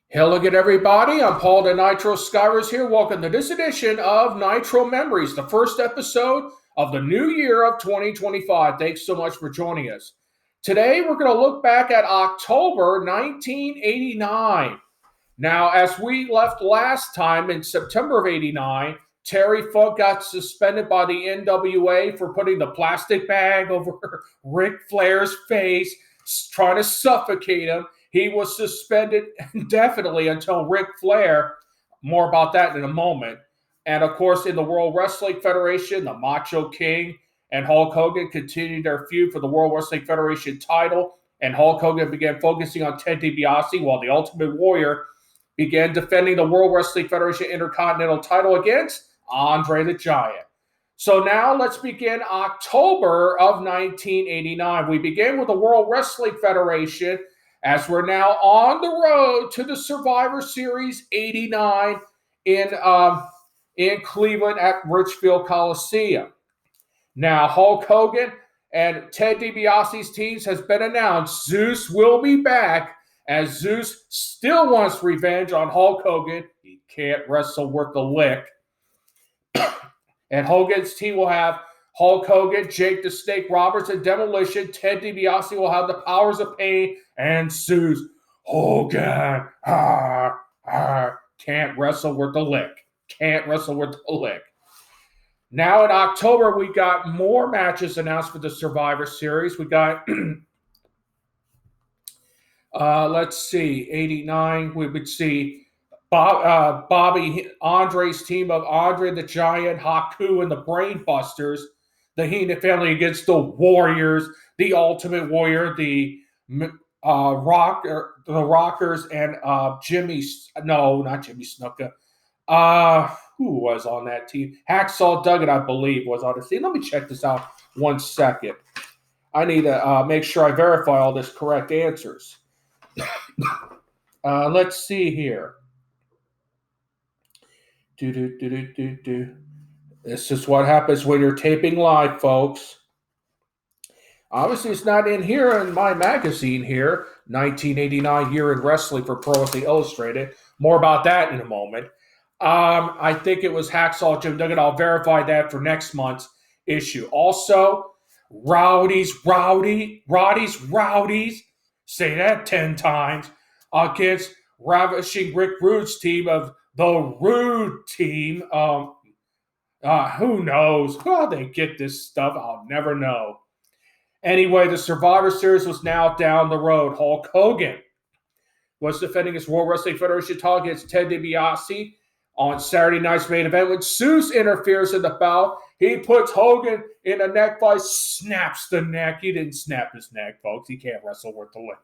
Hello again, everybody. I'm Paul the Nitro Skywars here. Welcome to this edition of Nitro Memories, the first episode of the new year of 2025. Thanks so much for joining us. Today, we're going to look back at October 1989. Now, as we left last time in September of 89, Terry Funk got suspended by the NWA for putting the plastic bag over Ric Flair's face, trying to suffocate him. He was suspended indefinitely until Ric Flair. More about that in a moment. And of course, in the World Wrestling Federation, the Macho King and Hulk Hogan continued their feud for the World Wrestling Federation title. And Hulk Hogan began focusing on Ted DiBiase while the Ultimate Warrior began defending the World Wrestling Federation Intercontinental title against Andre the Giant. So now let's begin October of 1989. We begin with the World Wrestling Federation as we're now on the road to the Survivor Series 89 in Cleveland at Richfield Coliseum. Now, Hulk Hogan and Ted DiBiase's teams has been announced. Zeus will be back as Zeus still wants revenge on Hulk Hogan. He can't wrestle worth a lick. And Hogan's team will have Hulk Hogan, Jake the Snake Roberts, and Demolition. Ted DiBiase will have the Powers of Pain and Zeus. Hogan, can't wrestle worth a lick. Can't wrestle worth a lick. Now in October, we got more matches announced for the Survivor Series. We got, let's see, 89. We would see Bobby Andre's team of Andre the Giant, Haku, and the Brainbusters. The Heenan family against the Warriors, the Ultimate Warrior, the Rockers, and not Jimmy Snuka. Who was on that team? Hacksaw Duggan, I believe, was on the team. Let me check this out 1 second. I need to make sure I verify all this correct answers. Let's see here. This is what happens when you're taping live, folks. Obviously, it's not in here in my magazine here. 1989 Year in Wrestling for Pro Wrestling Illustrated. More about that in a moment. I think it was Hacksaw Jim Duggan. I'll verify that for next month's issue. Also, Rowdy's, say that 10 times, against Ravishing Rick Rude's team of the Rude team. Who knows? How they get this stuff, I'll never know. Anyway, the Survivor Series was now down the road. Hulk Hogan was defending his World Wrestling Federation title against Ted DiBiase on Saturday night's main event. When Zeus interferes in the bout, he puts Hogan in a neck vice, snaps the neck. He didn't snap his neck, folks. He can't wrestle worth a lick.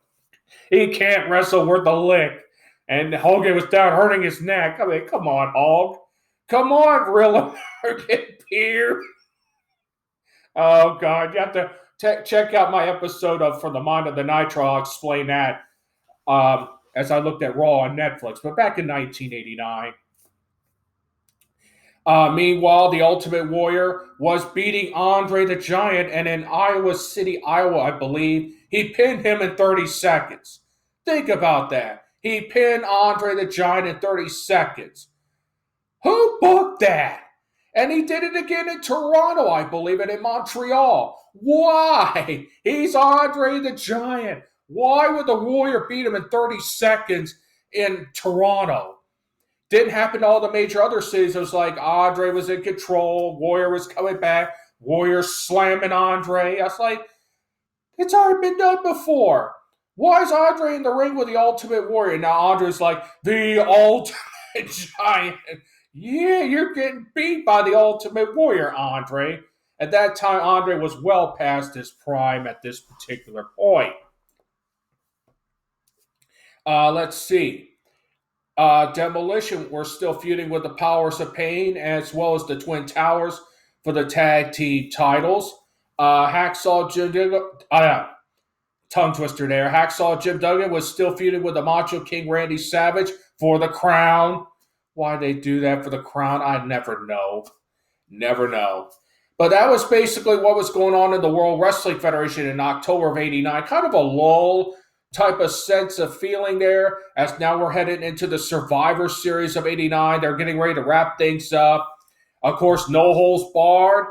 He can't wrestle worth a lick. And Hogan was down hurting his neck. I mean, come on, Hulk. Come on, real American peer. Oh, God. You have to check out my episode of For the Mind of the Nitro. I'll explain that as I looked at Raw on Netflix. But back in 1989. Meanwhile, the Ultimate Warrior was beating Andre the Giant, and in Iowa City, Iowa, I believe, he pinned him in 30 seconds. Think about that. He pinned Andre the Giant in 30 seconds. Who booked that? And he did it again in Toronto, I believe, and in Montreal. Why? He's Andre the Giant. Why would the Warrior beat him in 30 seconds in Toronto? Didn't happen to all the major other cities. It was like Andre was in control, Warrior was coming back, Warrior slamming Andre. I was like, it's already been done before. Why is Andre in the ring with the Ultimate Warrior? Now Andre's like, the Ultimate Giant. Yeah, you're getting beat by the Ultimate Warrior, Andre. At that time, Andre was well past his prime at this particular point. Let's see. Demolition were still feuding with the Powers of Pain as well as the Twin Towers for the tag team titles. Hacksaw Jim Duggan, tongue twister there. Hacksaw Jim Duggan was still feuding with the Macho King Randy Savage for the crown. Why they do that for the crown, I never know. Never know. But that was basically what was going on in the World Wrestling Federation in October of 89. Kind of a lull type of sense of feeling there, as now we're heading into the Survivor Series of '89. They're getting ready to wrap things up. Of course, No Holds Barred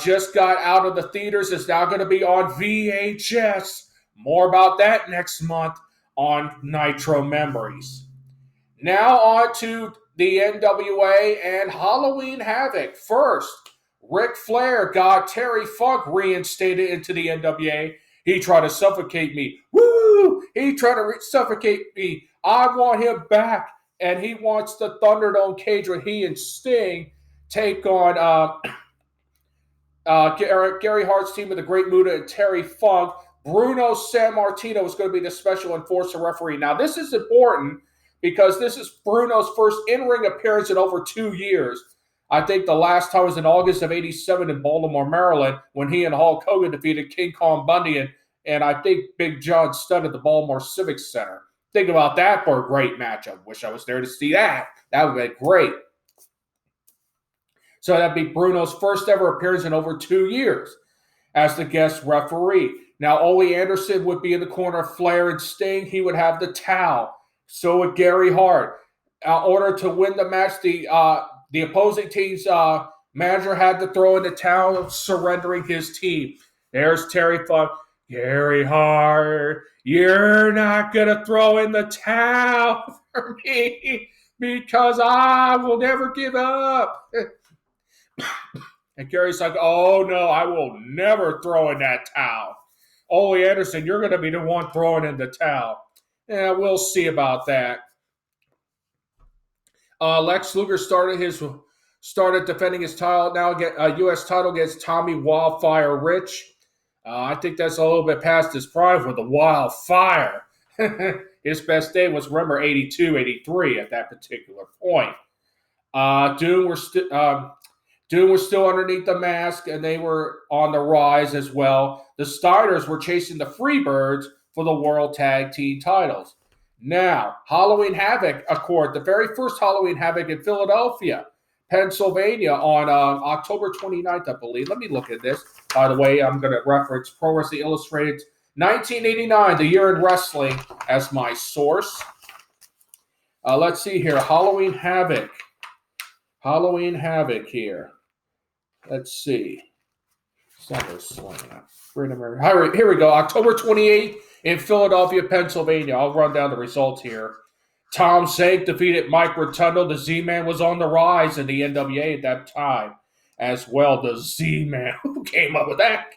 just got out of the theaters. It's now going to be on VHS. More about that next month on Nitro Memories. Now on to the NWA and Halloween Havoc. First, Ric Flair got Terry Funk reinstated into the NWA. He tried to suffocate me. Woo! He tried to suffocate me. I want him back. And he wants the Thunderdome cage where he and Sting take on Gary Hart's team with the Great Muta and Terry Funk. Bruno Sammartino is going to be the special enforcer referee. Now, this is important because this is Bruno's first in-ring appearance in over 2 years. I think the last time was in August of '87 in Baltimore, Maryland, when he and Hulk Hogan defeated King Kong Bundy and I think Big John Studd at the Baltimore Civic Center. Think about that for a great match. I wish I was there to see that. That would be great. So that'd be Bruno's first ever appearance in over 2 years as the guest referee. Now, Ole Anderson would be in the corner of Flair and Sting. He would have the towel. So would Gary Hart. In order to win the match, the opposing team's manager had to throw in the towel, surrendering his team. There's Terry Funk. Gary Hart, you're not going to throw in the towel for me because I will never give up. And Gary's like, oh, no, I will never throw in that towel. Ole Anderson, you're going to be the one throwing in the towel. Yeah, we'll see about that. Lex Luger started defending his title. Now U.S. title against Tommy Wildfire Rich. I think that's a little bit past his prime with the Wildfire. His best day was, remember, 82, 83 at that particular point. Doom was still underneath the mask, and they were on the rise as well. The Steiners were chasing the Freebirds for the World Tag Team titles. Now, Halloween Havoc occurred, the very first Halloween Havoc in Philadelphia, Pennsylvania on October 29th, I believe. Let me look at this. By the way, I'm going to reference Pro Wrestling Illustrated 1989, the year in wrestling, as my source. Let's see here. Halloween Havoc. Halloween Havoc here. Let's see. Here we go. October 28th in Philadelphia, Pennsylvania. I'll run down the results here. Tom Sank defeated Mike Rotundo. The Z-Man was on the rise in the NWA at that time as well. The Z-Man. Who came up with that?